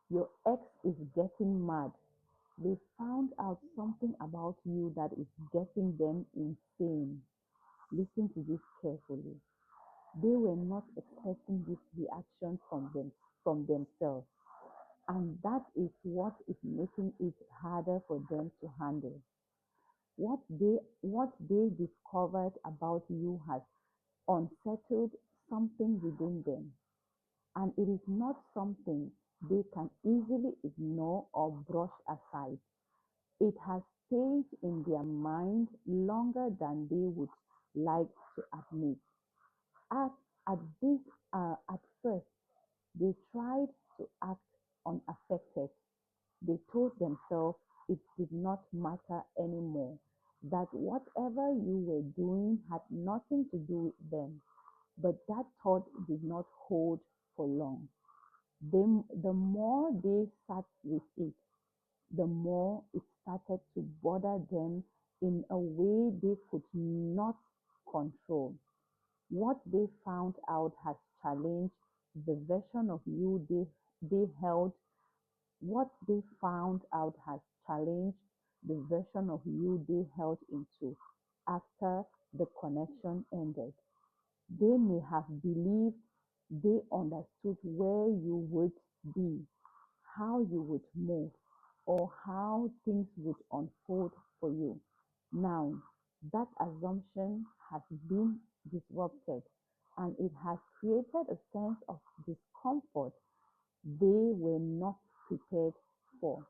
Your ex is getting mad. They found out something about you that is getting them insane. Listen to this carefully. They were not expecting this reaction from themselves. And that is what is making it harder for them to handle. What they discovered about you has unsettled something within them, and it is not something they can easily ignore or brush aside. It has stayed in their mind longer than they would like to admit. At, at first, they tried to act unaffected. They told themselves it did not matter anymore, that whatever you were doing had nothing to do with them. But that thought did not hold for long. The more they sat with it, the more it started to bother them in a way they could not control. What they found out has challenged the version of you they held. What they found out has challenged the version of you they held into after the connection ended. They may have believed they understood where you would be, how you would move, or how things would unfold for you. Now, that assumption has been disrupted, and it has created a sense of discomfort they were not prepared for.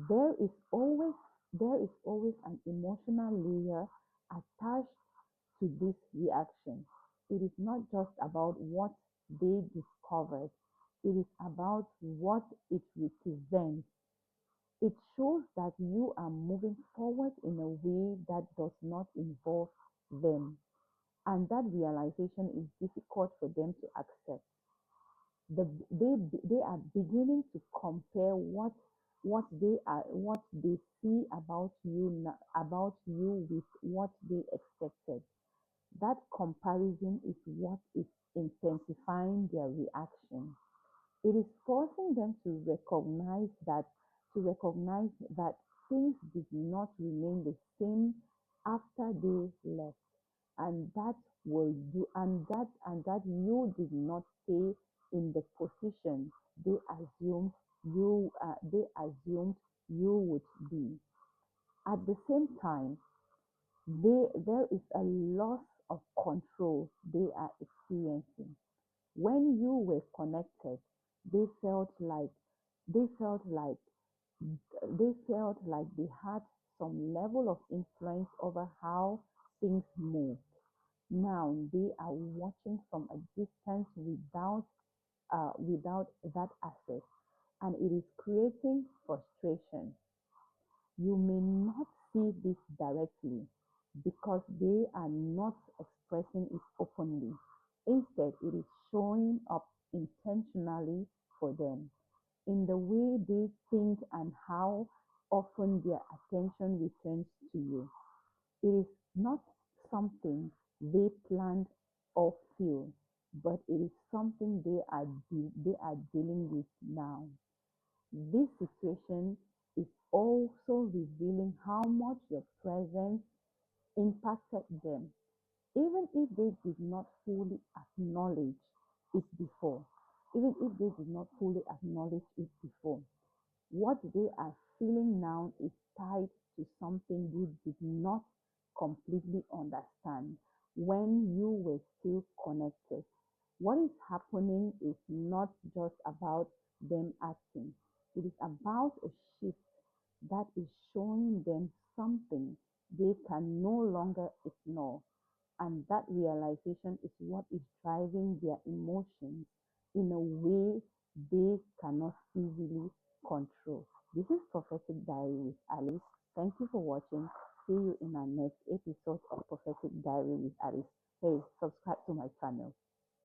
There is always there is always an emotional layer attached to this reaction. It is not just about what they discovered, it is about what it represents. It shows that you are moving forward in a way that does not involve them, and that realization is difficult for them to accept. They are beginning to compare what they see about you with what they expected. That comparison is what is intensifying their reaction. It is forcing them to recognize that things did not remain the same after they left, and that will do and that you did not stay in the position they assumed you would be. At the same time, there is a loss of control they are experiencing. When you were connected, they felt like they felt like they felt like they had some level of influence over how things moved. Now they are watching from a distance without that access, and it is creating frustration. You may not see this directly because they are not expressing it openly. Instead, it is showing up intentionally for them in the way they think and how often their attention returns to you. It is not something they planned or feel, but it is something they are dealing with now. This situation is also revealing how much your presence impacted them, even if they did not fully acknowledge it before. Even if they did not fully acknowledge it before. What they are feeling now is tied to something you did not completely understand when you were still connected. What is happening is not just about them acting, it is about a shift that is showing them something they can no longer ignore. And that realization is what is driving their emotions in a way they cannot easily control. This is Prophetic Diary with Alice. Thank you for watching. See you in our next episode of Prophetic Diary with Alice. Hey, subscribe to my channel.